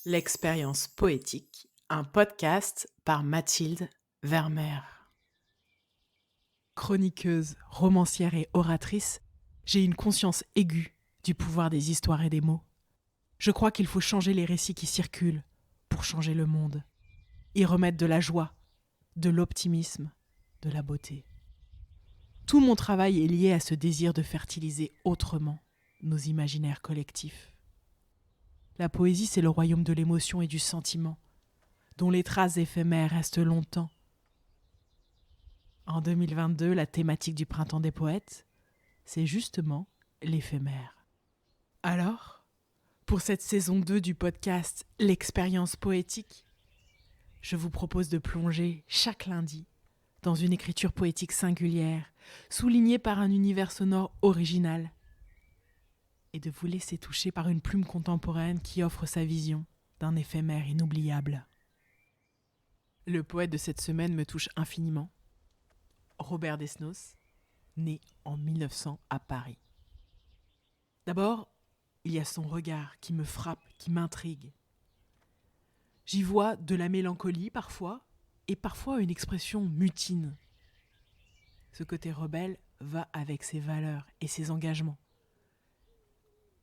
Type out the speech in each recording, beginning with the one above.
L'expérience poétique, un podcast par Mathilde Vermeer. Chroniqueuse, romancière et oratrice, j'ai une conscience aiguë du pouvoir des histoires et des mots. Je crois qu'il faut changer les récits qui circulent pour changer le monde, y remettre de la joie, de l'optimisme, de la beauté. Tout mon travail est lié à ce désir de fertiliser autrement nos imaginaires collectifs. La poésie, c'est le royaume de l'émotion et du sentiment, dont les traces éphémères restent longtemps. En 2022, la thématique du Printemps des poètes, c'est justement l'éphémère. Alors, pour cette saison 2 du podcast L'expérience poétique, je vous propose de plonger chaque lundi dans une écriture poétique singulière, soulignée par un univers sonore original, et de vous laisser toucher par une plume contemporaine qui offre sa vision d'un éphémère inoubliable. Le poète de cette semaine me touche infiniment. Robert Desnos, né en 1900 à Paris. D'abord, il y a son regard qui me frappe, qui m'intrigue. J'y vois de la mélancolie parfois, et parfois une expression mutine. Ce côté rebelle va avec ses valeurs et ses engagements.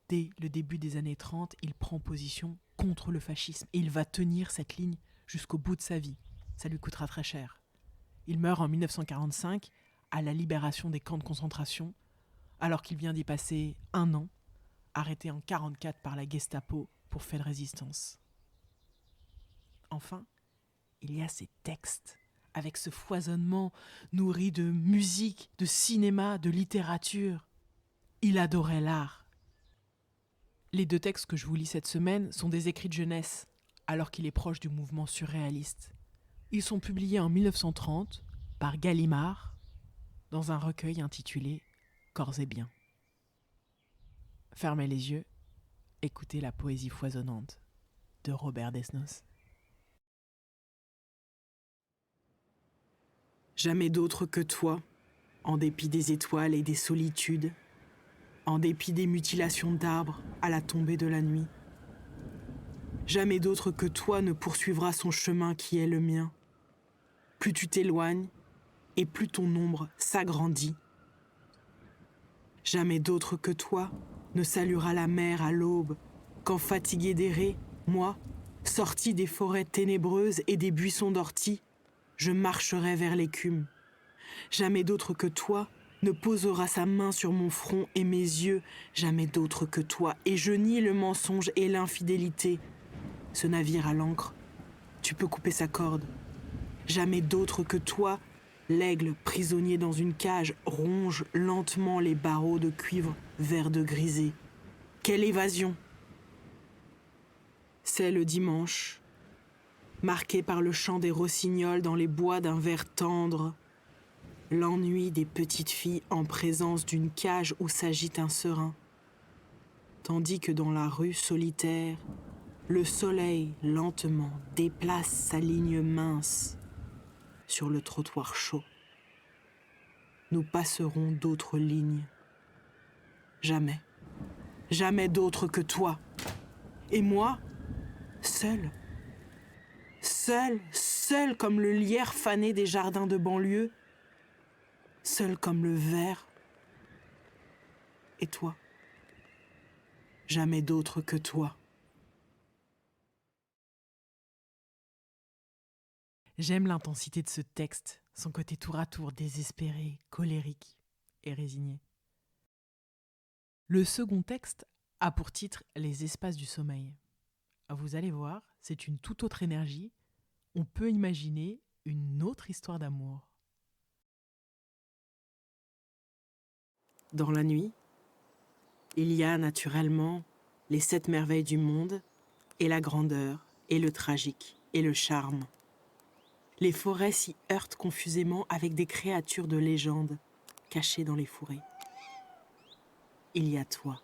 Dès le début des années 30, il prend position contre le fascisme et il va tenir cette ligne jusqu'au bout de sa vie. Ça lui coûtera très cher. Il meurt en 1945 à la libération des camps de concentration, alors qu'il vient d'y passer un an, arrêté en 1944 par la Gestapo pour fait de résistance. Enfin, il y a ces textes, avec ce foisonnement nourri de musique, de cinéma, de littérature. Il adorait l'art. Les deux textes que je vous lis cette semaine sont des écrits de jeunesse, alors qu'il est proche du mouvement surréaliste. Ils sont publiés en 1930 par Gallimard dans un recueil intitulé Corps et biens. Fermez les yeux, écoutez la poésie foisonnante de Robert Desnos. Jamais d'autre que toi, en dépit des étoiles et des solitudes, en dépit des mutilations d'arbres à la tombée de la nuit. Jamais d'autre que toi ne poursuivra son chemin qui est le mien. Plus tu t'éloignes, et plus ton ombre s'agrandit. Jamais d'autre que toi ne saluera la mer à l'aube, quand fatigué d'errer, moi, sorti des forêts ténébreuses et des buissons d'orties, je marcherai vers l'écume. Jamais d'autre que toi ne posera sa main sur mon front et mes yeux, jamais d'autre que toi, et je nie le mensonge et l'infidélité. Ce navire à l'ancre, tu peux couper sa corde. Jamais d'autre que toi, l'aigle prisonnier dans une cage ronge lentement les barreaux de cuivre vert de grisé. Quelle évasion! C'est le dimanche, marqué par le chant des rossignols dans les bois d'un vert tendre, l'ennui des petites filles en présence d'une cage où s'agite un serin, tandis que dans la rue solitaire, le soleil lentement déplace sa ligne mince sur le trottoir chaud. Nous passerons d'autres lignes. Jamais, jamais d'autres que toi. Et moi, seul, seul comme le lierre fané des jardins de banlieue, seul comme le ver. Et toi, jamais d'autre que toi. J'aime l'intensité de ce texte, son côté tour à tour désespéré, colérique et résigné. Le second texte a pour titre Les espaces du sommeil. Vous allez voir, c'est une toute autre énergie. On peut imaginer une autre histoire d'amour. Dans la nuit, il y a naturellement les 7 merveilles du monde, et la grandeur, et le tragique, et le charme. Les forêts s'y heurtent confusément avec des créatures de légende cachées dans les fourrés. Il y a toi.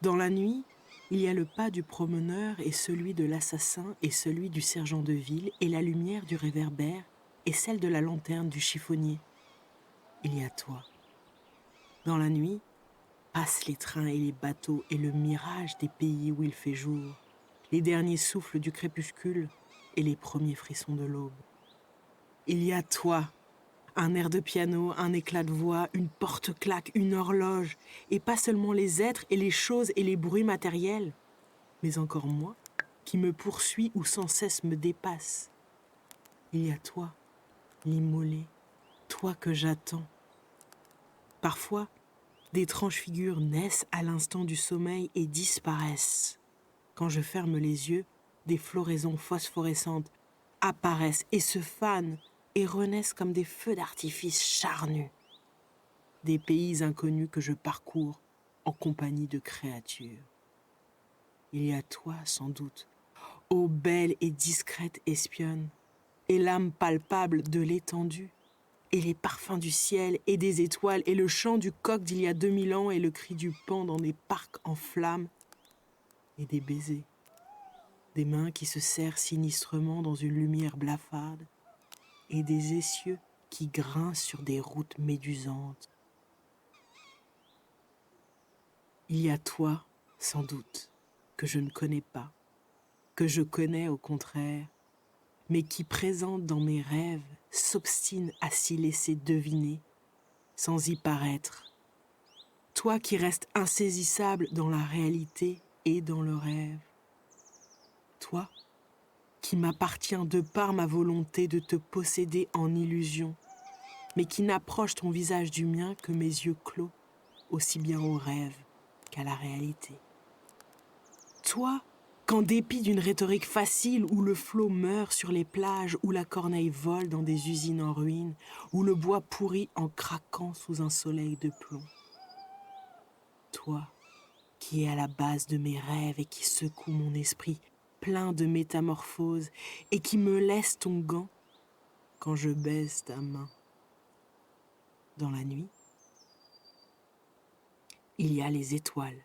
Dans la nuit, il y a le pas du promeneur et celui de l'assassin et celui du sergent de ville et la lumière du réverbère et celle de la lanterne du chiffonnier. Il y a toi. Dans la nuit, passent les trains et les bateaux et le mirage des pays où il fait jour. les derniers souffles du crépuscule et les premiers frissons de l'aube. Il y a toi, un air de piano, un éclat de voix, une porte-claque, une horloge, et pas seulement les êtres et les choses et les bruits matériels, mais encore moi, qui me poursuit ou sans cesse me dépasse. Il y a toi, l'immolé, toi que j'attends. Parfois, d'étranges figures naissent à l'instant du sommeil et disparaissent. Quand je ferme les yeux, des floraisons phosphorescentes apparaissent et se fanent et renaissent comme des feux d'artifice charnus. Des pays inconnus que je parcours en compagnie de créatures. Il y a toi, sans doute, ô belle et discrète espionne, et l'âme palpable de l'étendue, et les parfums du ciel et des étoiles, et le chant du coq d'il y a 2000 ans, et le cri du paon dans des parcs en flammes, et des baisers, des mains qui se serrent sinistrement dans une lumière blafarde, et des essieux qui grincent sur des routes médusantes. Il y a toi, sans doute, que je ne connais pas, que je connais au contraire, mais qui, présente dans mes rêves, s'obstine à s'y laisser deviner, sans y paraître. Toi qui restes insaisissable dans la réalité et dans le rêve. Toi qui m'appartiens de par ma volonté de te posséder en illusion, mais qui n'approche ton visage du mien que mes yeux clos, aussi bien au rêve qu'à la réalité. Toi, qu'en dépit d'une rhétorique facile où le flot meurt sur les plages, où la corneille vole dans des usines en ruine, où le bois pourrit en craquant sous un soleil de plomb. Toi, qui es à la base de mes rêves et qui secoue mon esprit plein de métamorphoses et qui me laisse ton gant quand je baise ta main. Dans la nuit, il y a les étoiles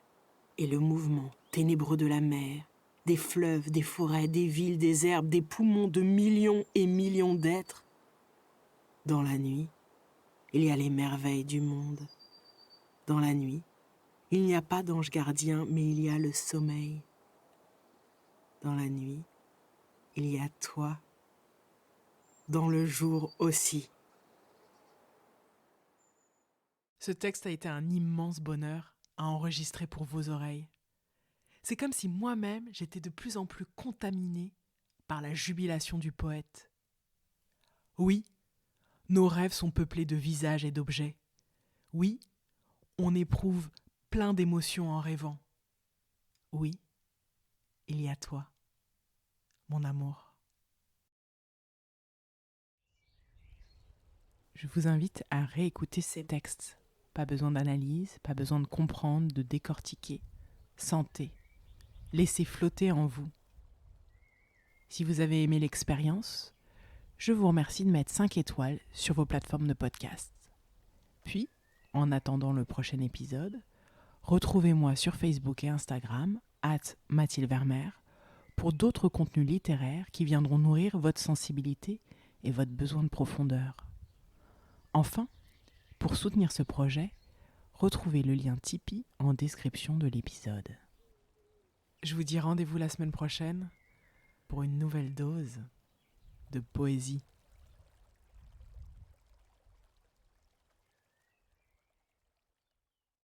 et le mouvement ténébreux de la mer, des fleuves, des forêts, des villes, des herbes, des poumons de millions et millions d'êtres. Dans la nuit, il y a les merveilles du monde. Dans la nuit, il n'y a pas d'ange gardien, mais il y a le sommeil. Dans la nuit, il y a toi. Dans le jour aussi. Ce texte a été un immense bonheur à enregistrer pour vos oreilles. C'est comme si moi-même, j'étais de plus en plus contaminée par la jubilation du poète. Oui, nos rêves sont peuplés de visages et d'objets. Oui, on éprouve plein d'émotions en rêvant. Oui, il y a toi, mon amour. Je vous invite à réécouter ces textes. Pas besoin d'analyse, pas besoin de comprendre, de décortiquer. Sentez, laissez flotter en vous. Si vous avez aimé l'expérience, je vous remercie de mettre 5 étoiles sur vos plateformes de podcast. Puis, en attendant le prochain épisode, retrouvez-moi sur Facebook et Instagram, @MathildeVermeer, pour d'autres contenus littéraires qui viendront nourrir votre sensibilité et votre besoin de profondeur. Enfin, pour soutenir ce projet, retrouvez le lien Tipeee en description de l'épisode. Je vous dis rendez-vous la semaine prochaine pour une nouvelle dose de poésie.